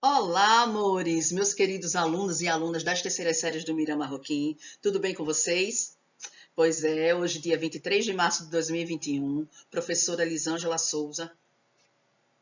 Olá, amores, meus queridos alunos e alunas das terceiras séries do Mira Marroquim. Tudo bem com vocês? Pois é, hoje, dia 23 de março de 2021, professora Elisângela Souza,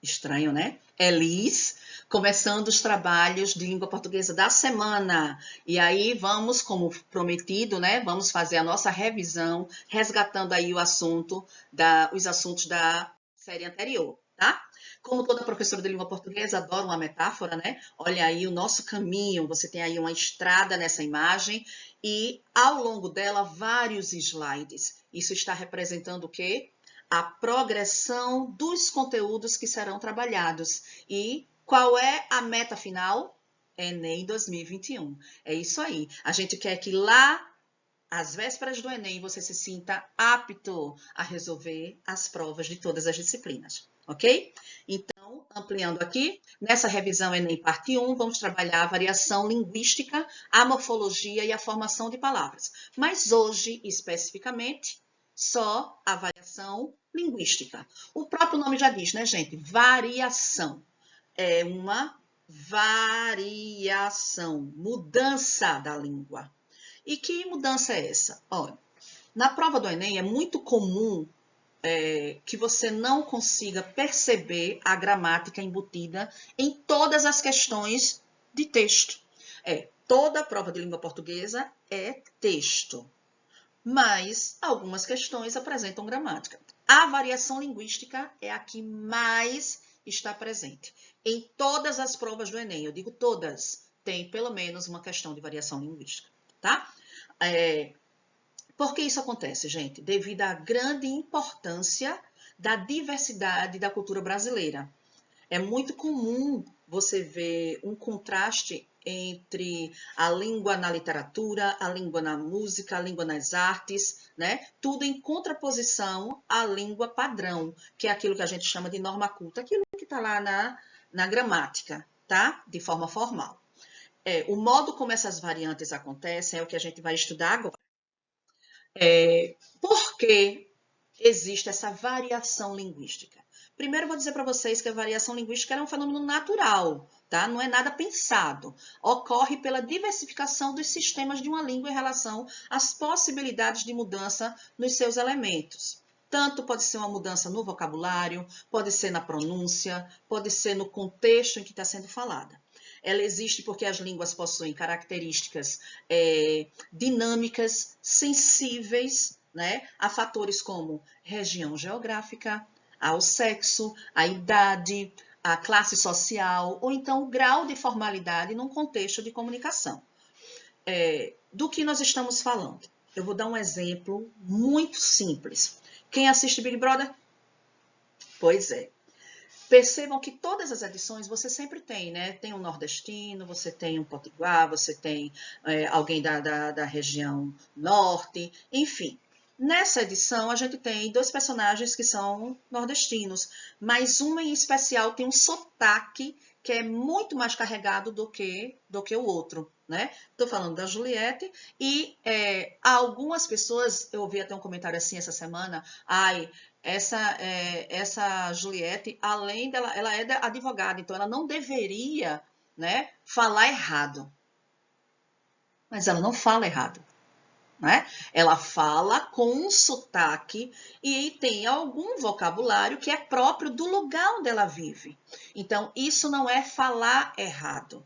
estranho, né? Elis, começando os trabalhos de língua portuguesa da semana. E aí vamos, como prometido, né? Vamos fazer a nossa revisão, resgatando aí os assuntos da série anterior, tá? Como toda professora de língua portuguesa, adoro uma metáfora, né? Olha aí o nosso caminho, você tem aí uma estrada nessa imagem e ao longo dela vários slides. Isso está representando o quê? A progressão dos conteúdos que serão trabalhados. E qual é a meta final? Enem 2021. É isso aí. A gente quer que lá, às vésperas do Enem, você se sinta apto a resolver as provas de todas as disciplinas, ok? Então, ampliando aqui, nessa revisão Enem parte 1, vamos trabalhar a variação linguística, a morfologia e a formação de palavras. Mas hoje, especificamente, só a variação linguística. O próprio nome já diz, né, gente? Variação. É uma variação, mudança da língua. E que mudança é essa? Olha, na prova do Enem é muito comum que você não consiga perceber a gramática embutida em todas as questões de texto. Toda a prova de língua portuguesa é texto, mas algumas questões apresentam gramática. A variação linguística é a que mais está presente. Em todas as provas do Enem, eu digo todas, tem pelo menos uma questão de variação linguística, tá? Por que isso acontece, gente? Devido à grande importância da diversidade da cultura brasileira. É muito comum você ver um contraste entre a língua na literatura, a língua na música, a língua nas artes, né? Tudo em contraposição à língua padrão, que é aquilo que a gente chama de norma culta, aquilo que está lá na gramática, tá? De forma formal. O modo como essas variantes acontecem é o que a gente vai estudar agora. Por que existe essa variação linguística? Primeiro, eu vou dizer para vocês que a variação linguística é um fenômeno natural, tá? Não é nada pensado. Ocorre pela diversificação dos sistemas de uma língua em relação às possibilidades de mudança nos seus elementos. Tanto pode ser uma mudança no vocabulário, pode ser na pronúncia, pode ser no contexto em que está sendo falada. Ela existe porque as línguas possuem características dinâmicas, sensíveis, né, a fatores como região geográfica, ao sexo, à idade, à classe social, ou então o grau de formalidade num contexto de comunicação. Do que nós estamos falando? Eu vou dar um exemplo muito simples. Quem assiste Big Brother? Pois é. Percebam que todas as edições você sempre tem, né? Tem um nordestino, você tem um potiguar, você tem alguém da região norte, enfim. Nessa edição, a gente tem dois personagens que são nordestinos, mas uma em especial tem um sotaque que é muito mais carregado do que o outro, né? Estou falando da Juliette e algumas pessoas, eu ouvi até um comentário assim essa semana, essa Juliette, além dela, ela é advogada, então ela não deveria, né, falar errado. Mas ela não fala errado, né? Ela fala com um sotaque e tem algum vocabulário que é próprio do lugar onde ela vive. Então, isso não é falar errado.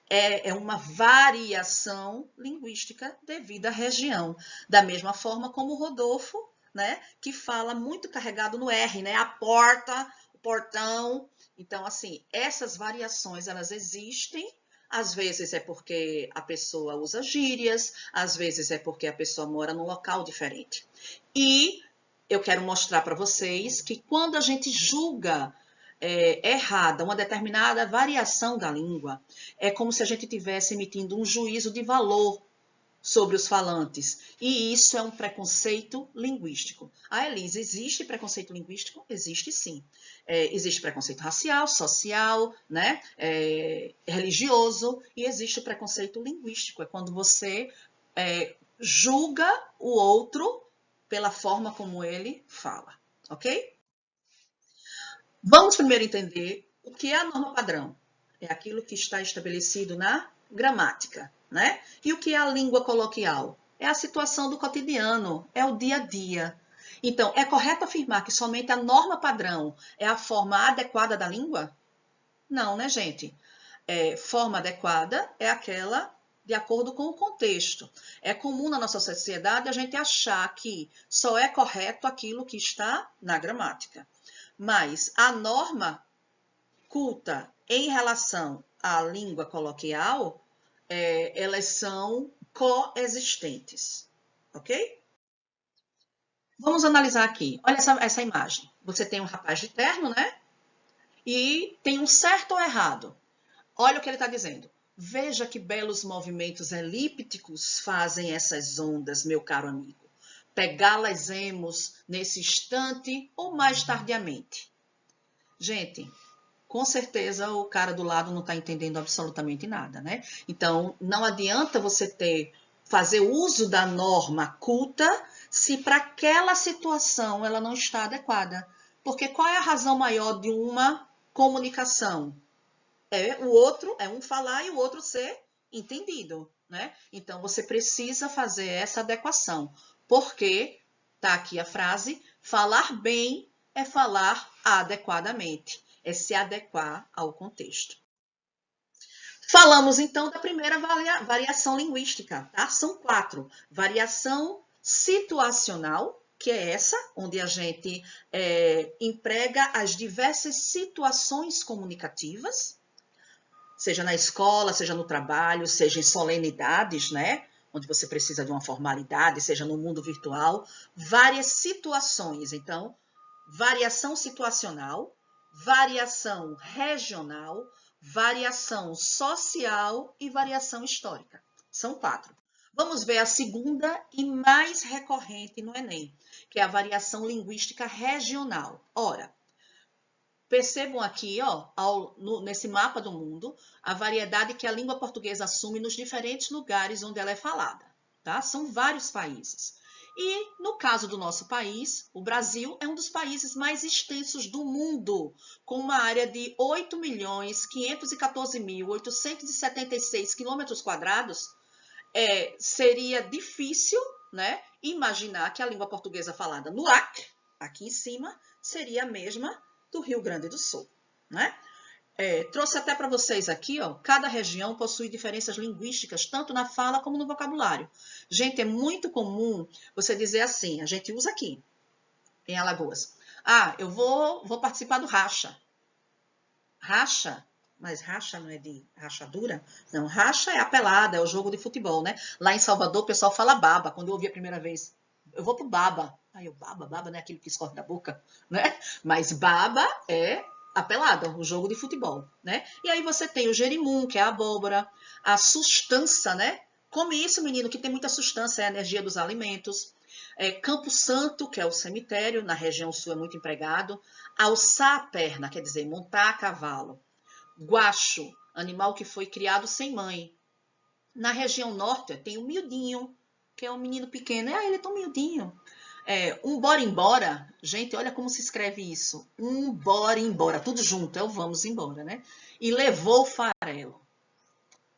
É uma variação linguística devido à região. Da mesma forma como o Rodolfo, né, que fala muito carregado no R, né, a porta, o portão. Então, assim, essas variações, elas existem. Às vezes é porque a pessoa usa gírias, às vezes é porque a pessoa mora num local diferente. E eu quero mostrar para vocês que quando a gente julga errada uma determinada variação da língua, é como se a gente estivesse emitindo um juízo de valor sobre os falantes. E isso é um preconceito linguístico. Elisa, existe preconceito linguístico? Existe sim. Existe preconceito racial, social, né? Religioso, e existe o preconceito linguístico. É quando você julga o outro pela forma como ele fala, ok? Vamos primeiro entender o que é a norma padrão. É aquilo que está estabelecido na gramática, né? E o que é a língua coloquial? É a situação do cotidiano, é o dia a dia. Então, é correto afirmar que somente a norma padrão é a forma adequada da língua? Não, né, gente? Forma adequada é aquela de acordo com o contexto. É comum na nossa sociedade a gente achar que só é correto aquilo que está na gramática. Mas a norma culta em relação à língua coloquial, elas são coexistentes, ok? Vamos analisar aqui. Olha essa imagem. Você tem um rapaz de terno, né? E tem um certo ou errado. Olha o que ele está dizendo. Veja que belos movimentos elípticos fazem essas ondas, meu caro amigo. Pegá-las-emos nesse instante ou mais tardiamente. Gente, com certeza o cara do lado não está entendendo absolutamente nada, né? Então, não adianta você fazer uso da norma culta se para aquela situação ela não está adequada. Porque qual é a razão maior de uma comunicação? O outro, um falar e o outro ser entendido, né? Então, você precisa fazer essa adequação. Porque, tá aqui a frase, falar bem é falar adequadamente, é se adequar ao contexto. Falamos, então, da primeira variação linguística, tá? São 4. Variação situacional, que é essa, onde a gente emprega as diversas situações comunicativas, seja na escola, seja no trabalho, seja em solenidades, né? Onde você precisa de uma formalidade, seja no mundo virtual, várias situações. Então, variação situacional, variação regional, variação social e variação histórica. São 4. Vamos ver a segunda e mais recorrente no Enem, que é a variação linguística regional. Ora, percebam aqui, ó, nesse mapa do mundo, a variedade que a língua portuguesa assume nos diferentes lugares onde ela é falada. Tá? São vários países. E, no caso do nosso país, o Brasil é um dos países mais extensos do mundo, com uma área de 8.514.876 km². Seria difícil, né, imaginar que a língua portuguesa falada no Acre, aqui em cima, seria a mesma do Rio Grande do Sul, né? Trouxe até para vocês aqui, ó, cada região possui diferenças linguísticas, tanto na fala como no vocabulário. Gente, é muito comum você dizer assim, a gente usa aqui, em Alagoas. Eu vou participar do racha. Racha? Mas racha não é de rachadura? Não, racha é a pelada, é o jogo de futebol, né? Lá em Salvador o pessoal fala baba. Quando eu ouvi a primeira vez, eu vou pro baba. Aí baba não é aquilo que escorre da boca, né? Mas baba é a pelada, o jogo de futebol, né? E aí você tem o jerimum, que é a abóbora, a sustância, né? Come isso, menino, que tem muita sustância, é a energia dos alimentos. Campo Santo, que é o cemitério, na região sul é muito empregado. Alçar a perna, quer dizer, montar a cavalo. Guacho, animal que foi criado sem mãe. Na região norte tem o miudinho, que é um menino pequeno. Ele é tão miudinho. Um bora embora, gente, olha como se escreve isso. Um bora embora, tudo junto, é o vamos embora, né? E levou o farelo.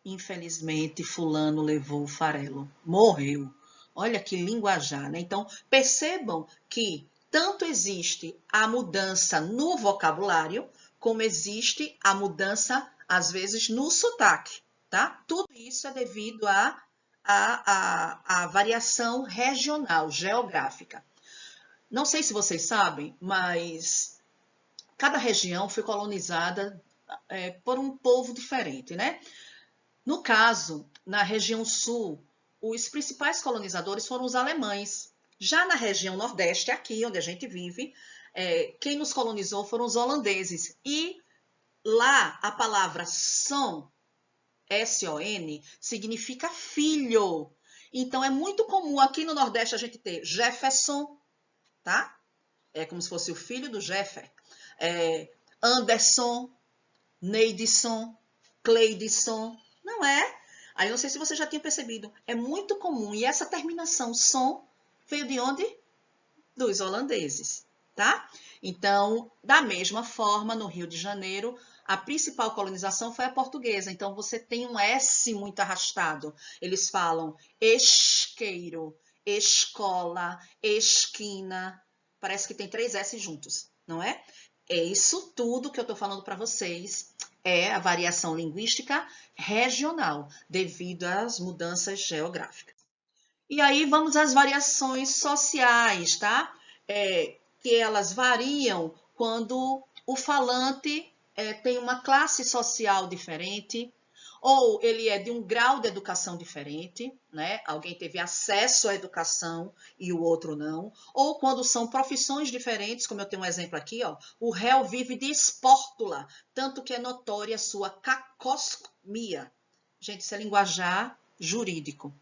Infelizmente, fulano levou o farelo. Morreu. Olha que linguajar, né? Então, percebam que tanto existe a mudança no vocabulário, como existe a mudança, às vezes, no sotaque, tá? Tudo isso é devido à variação regional, geográfica. Não sei se vocês sabem, mas cada região foi colonizada por um povo diferente, né? No caso, na região sul, os principais colonizadores foram os alemães. Já na região nordeste, aqui onde a gente vive, quem nos colonizou foram os holandeses. E lá a palavra son, S-O-N, significa filho. Então é muito comum aqui no Nordeste a gente ter Jefferson, tá? É como se fosse o filho do Jeffer. Anderson, Neidson, Cleidson. Não é? Aí não sei se você já tinha percebido. É muito comum. E essa terminação som veio de onde? Dos holandeses, tá? Então, da mesma forma, no Rio de Janeiro, A principal colonização foi a portuguesa, então você tem um S muito arrastado. Eles falam esqueiro, escola, esquina. Parece que tem 3 S juntos, não é? É isso tudo que eu estou falando para vocês é a variação linguística regional, devido às mudanças geográficas. E aí vamos às variações sociais, tá? Que elas variam quando o falante tem uma classe social diferente, ou ele é de um grau de educação diferente, né? Alguém teve acesso à educação e o outro não, ou quando são profissões diferentes, como eu tenho um exemplo aqui, ó, o réu vive de espórtula, tanto que é notória a sua cacosmia. Gente, isso é linguajar jurídico.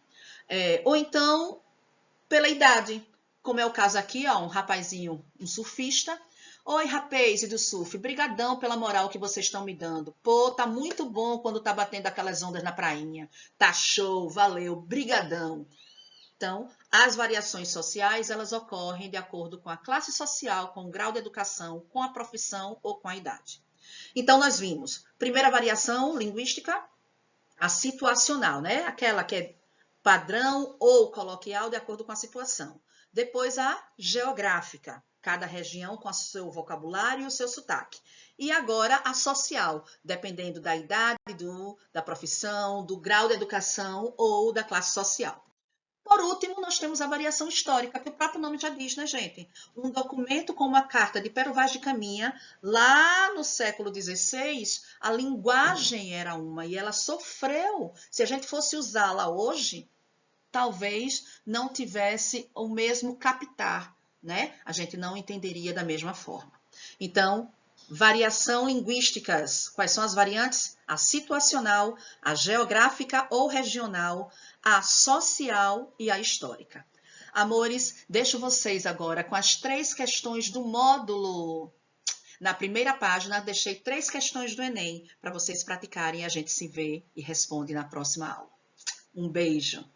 Ou então, pela idade, como é o caso aqui, ó, um rapazinho, um surfista. Oi, rapaz e do surf, brigadão pela moral que vocês estão me dando. Pô, tá muito bom quando tá batendo aquelas ondas na prainha. Tá show, valeu, brigadão. Então, as variações sociais, elas ocorrem de acordo com a classe social, com o grau de educação, com a profissão ou com a idade. Então, nós vimos, primeira variação linguística, a situacional, né? Aquela que é padrão ou coloquial de acordo com a situação. Depois a geográfica, cada região com o seu vocabulário e o seu sotaque. E agora a social, dependendo da idade, da profissão, do grau de educação ou da classe social. Por último, nós temos a variação histórica, que o próprio nome já diz, né, gente? Um documento com uma carta de Pero Vaz de Caminha, lá no século XVI, a linguagem era uma e ela sofreu. Se a gente fosse usá-la hoje, talvez não tivesse o mesmo captar, né? A gente não entenderia da mesma forma. Então, variação linguísticas. Quais são as variantes? A situacional, a geográfica ou regional, a social e a histórica. Amores, deixo vocês agora com as 3 questões do módulo. Na primeira página, deixei 3 questões do Enem para vocês praticarem e a gente se vê e responde na próxima aula. Um beijo!